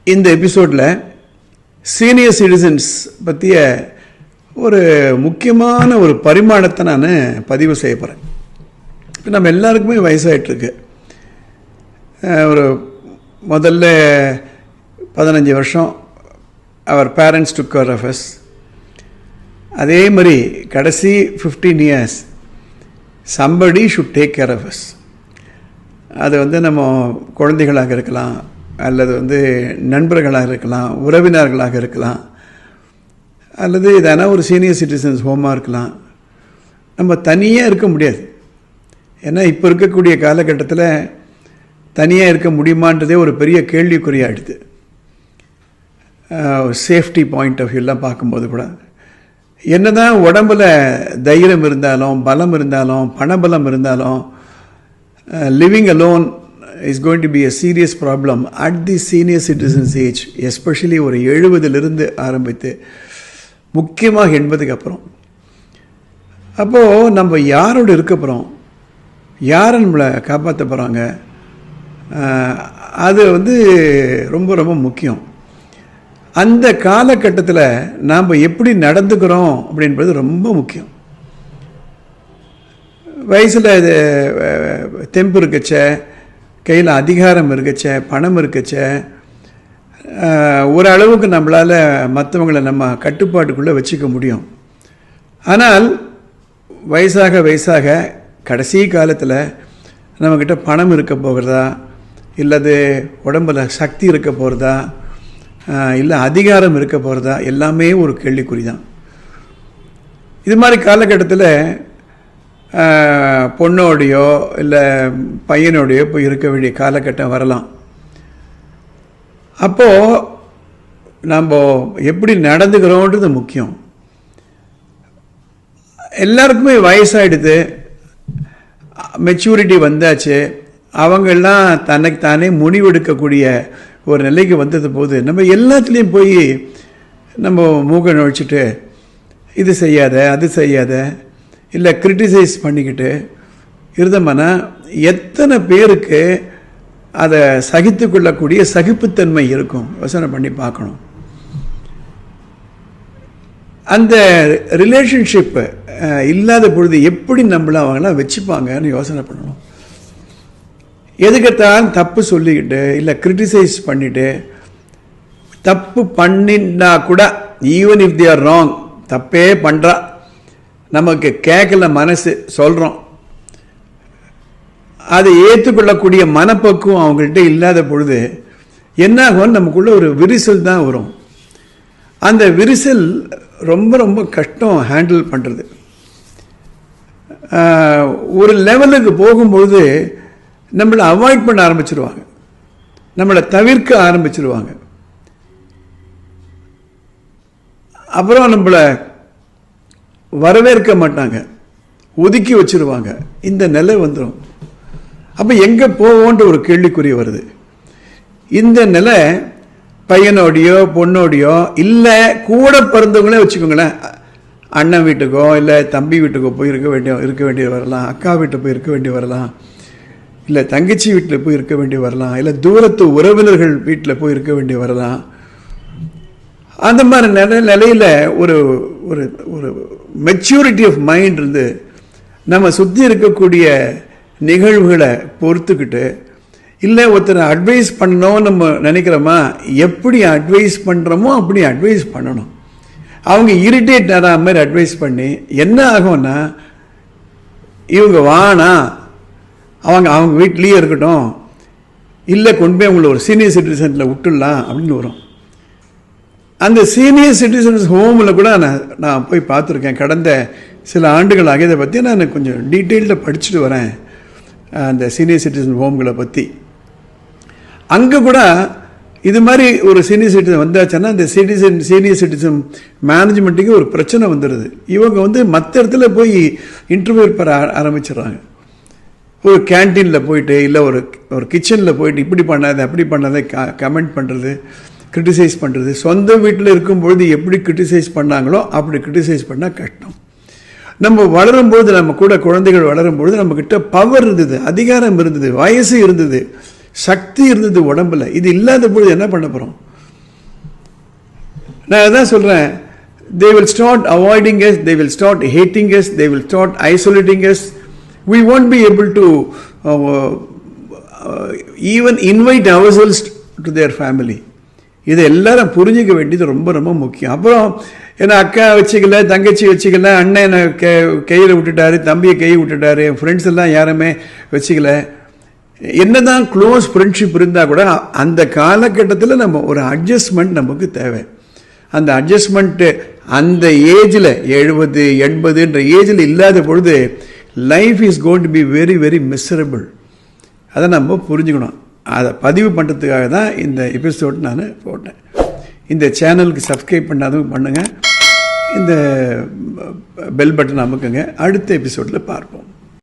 இந்த எபிசோடில் senior citizens பற்றிய ஒரு முக்கியமான ஒரு பரிமாணத்தை நான் பதிவு செய்ய போகிறேன். இப்போ நம்ம எல்லாருக்குமே வயசாகிட்டுருக்கு. ஒரு முதல்ல 15 வருஷம் அவர் parents took care of us. அதே மாதிரி கடைசி 15 years somebody should take care of us. அது நம்ம குழந்தைகளாக இருக்கலாம், அல்லது நண்பர்களாக இருக்கலாம், உறவினர்களாக இருக்கலாம், அல்லது இதான ஒரு சீனியர் சிட்டிசன்ஸ் ஹோமாக இருக்கலாம். நம்ம தனியாக இருக்க முடியாது. ஏன்னா இப்போ இருக்கக்கூடிய காலகட்டத்தில் தனியாக இருக்க முடியுமான்றதே ஒரு பெரிய கேள்விக்குறியாகிடுது. சேஃப்டி பாயிண்ட் ஆஃப் வியூலாம் பார்க்கும்போது கூட என்ன தான் உடம்பில் தைரியம் இருந்தாலும், பலம் இருந்தாலும், பணபலம் இருந்தாலும், living alone is going to be a serious problem at the senior citizens age, especially ஒரு 70 ஆரம்பித்து முக்கியமாக 80க்கு அப்புறம். அப்போது நம்ம யாரோடு இருக்க போகிறோம், யாரை நம்மளை காப்பாற்ற போகிறாங்க, அது ரொம்ப ரொம்ப முக்கியம். அந்த காலகட்டத்தில் நாம் எப்படி நடந்துக்கிறோம் அப்படின்றது ரொம்ப முக்கியம். வயசில் தெம்பு இருக்கச்ச, கையில் அதிகாரம் இருக்கச்ச, பணம் இருக்கச்ச, ஓரளவுக்கு நம்மளால் மற்றவங்களை நம்ம கட்டுப்பாட்டுக்குள்ளே வச்சுக்க முடியும். ஆனால் வயசாக வயசாக கடைசி காலத்தில் நம்மக்கிட்ட பணம் இருக்க போகிறதா, இல்லது உடம்பில் சக்தி இருக்க போகிறதா, இல்லை அதிகாரம் இருக்க போகிறதா, எல்லாமே ஒரு கேள்விக்குறி தான். இது மாதிரி காலகட்டத்தில் பொண்ணோடையோ இல்லை பையனோடையோ போய் இருக்க வேண்டிய காலகட்டம் வரலாம். அப்போது நம்ம எப்படி நடந்துக்கிறோன்றது முக்கியம். எல்லாருக்குமே வயசாகிடுது, மெச்சூரிட்டி வந்தாச்சு, அவங்கெல்லாம் தனக்கு தானே முடிவெடுக்கக்கூடிய ஒரு நிலைக்கு வந்தது போது நம்ம எல்லாத்துலேயும் போய் நம்ம மூக்க நுழைச்சிட்டு இது செய்யாத அது செய்யாத இல்லை கிரிட்டிசைஸ் பண்ணிக்கிட்டு இருந்தோம்னா எத்தனை பேருக்கு அதை சகித்து கொள்ளக்கூடிய சகிப்புத்தன்மை இருக்கும்? யோசனை பண்ணி பார்க்கணும். அந்த ரிலேஷன்ஷிப்பு இல்லாத பொழுது எப்படி நம்மளை அவங்களாம் வச்சுப்பாங்கன்னு யோசனை பண்ணணும். எதுக்கத்தான் தப்பு சொல்லிக்கிட்டு இல்லை கிரிட்டிசைஸ் பண்ணிவிட்டு, தப்பு பண்ணினா கூட even if they are wrong, தப்பே பண்ணுறா, நமக்கு கேட்கல, மனசு சொல்கிறோம், அதை ஏற்றுக்கொள்ளக்கூடிய மனப்பக்குவம் அவங்கள்ட்ட இல்லாத பொழுது என்ன ஆகும், நமக்குள்ள ஒரு விரிசல் தான் வரும். அந்த விரிசல் ரொம்ப ரொம்ப கஷ்டம் ஹேண்டில் பண்ணுறது. ஒரு லெவலுக்கு போகும்பொழுது நம்மளை அவாய்ட் பண்ண ஆரம்பிச்சிருவாங்க, நம்மளை தவிர்க்க ஆரம்பிச்சிருவாங்க. அப்புறம் நம்மளை வரவேற்க மாட்டாங்க, ஒதுக்கி வச்சிருவாங்க. இந்த நிலை வந்துடும். அப்போ எங்கே போவோன்ற ஒரு கேள்விக்குறி வருது. இந்த நிலை பையனோடையோ பொண்ணோடையோ இல்லை கூட பிறந்தவங்களே வச்சுக்கோங்களேன், அண்ணன் வீட்டுக்கோ இல்லை தம்பி வீட்டுக்கோ போய் இருக்க வேண்டிய வரலாம், அக்கா வீட்டுக்கு போய் இருக்க வேண்டி வரலாம், இல்லை தங்கச்சி வீட்டில் போய் இருக்க வேண்டி வரலாம், இல்லை தூரத்து உறவினர்கள் வீட்டில் போய் இருக்க வேண்டி வரலாம். அந்த மாதிரி நிலையில் ஒரு ஒரு ஒரு மெச்சூரிட்டி ஆஃப் மைண்ட் இருந்து நம்ம சுற்றி இருக்கக்கூடிய நிகழ்வுகளை பொறுத்துக்கிட்டு, இல்லை ஒருத்தரை அட்வைஸ் பண்ணணும் நம்ம நினைக்கிறோமா, எப்படி அட்வைஸ் பண்ணுறோமோ அப்படி அட்வைஸ் பண்ணணும். அவங்க இரிட்டேட் ஆகிற மாதிரி அட்வைஸ் பண்ணி என்ன ஆகும்னா, இவங்க வானா அவங்க வீட்லேயே இருக்கட்டும், இல்லை கொண்டு போய் அவங்கள ஒரு சீனியர் சிட்டிசனில் விட்டுடலாம் அப்படின்னு வரும். அந்த சீனியர் சிட்டிசன்ஸ் ஹோமில் கூட நான் போய் பார்த்துருக்கேன். கடந்த சில ஆண்டுகளாக இதை பற்றி நான் கொஞ்சம் டீட்டெயில்டாக படிச்சுட்டு வரேன், அந்த சீனியர் சிட்டிசன் ஹோம்களை பற்றி. அங்கே கூட இது மாதிரி ஒரு சீனியர் சிட்டிசன் வந்தாச்சுன்னா அந்த சீனியர் சிட்டிசன் மேனேஜ்மெண்ட்டுக்கு ஒரு பிரச்சனை வந்துடுது. இவங்க மற்ற இடத்துல போய் இன்டர்வியூ பெற ஆரம்பிச்சிடுறாங்க. ஒரு கேன்டீனில் போயிட்டு இல்லை ஒரு கிச்சனில் போயிட்டு இப்படி பண்ணாத அப்படி பண்ணாத கமெண்ட் பண்ணுறது, கிரிட்டிசைஸ் பண்ணுறது. சொந்த வீட்டில் இருக்கும்பொழுது எப்படி கிரிட்டிசைஸ் பண்ணாங்களோ அப்படி கிரிட்டிசைஸ் பண்ணால் கஷ்டம். நம்ம வளரும்போது, நம்ம கூட குழந்தைகள் வளரும்பொழுது நம்மக்கிட்ட பவர் இருந்தது, அதிகாரம் இருந்தது, வயசு இருந்தது, சக்தி இருந்தது உடம்புல. இது இல்லாத பொழுது என்ன பண்ண போகிறோம்? நான் அதான் சொல்கிறேன், they will start avoiding us, they will start hating us, they will start isolating us. We won't be able to even invite ourselves to their family. இதை எல்லாரும் புரிஞ்சிக்க வேண்டியது ரொம்ப ரொம்ப முக்கியம். அப்புறம் ஏன்னா அக்கா வச்சுக்கல, தங்கச்சி வச்சுக்கல, அண்ணன் என்னை கையில் விட்டுட்டாரு, தம்பியை கையை விட்டுட்டாரு, என் ஃப்ரெண்ட்ஸ் எல்லாம் யாருமே வச்சுக்கல. என்னதான் க்ளோஸ் ஃப்ரெண்ட்ஷிப் இருந்தால் கூட அந்த காலகட்டத்தில் நம்ம ஒரு அட்ஜஸ்ட்மெண்ட் நமக்கு தேவை. அந்த அட்ஜஸ்ட்மெண்ட்டு அந்த ஏஜில் 70 80 ஏஜில் இல்லாத பொழுது life is going to be very very miserable. அதை நம்ம புரிஞ்சுக்கணும். அதை பதிவு பண்ணுறதுக்காக தான் இந்த எபிசோட் நான் போட்டேன். இந்த சேனலுக்கு சப்ஸ்கிரைப் பண்ணாதவங்க பண்ணுங்கள், இந்த பெல் பட்டன் அமுக்குங்க. அடுத்த எபிசோடில் பார்ப்போம்.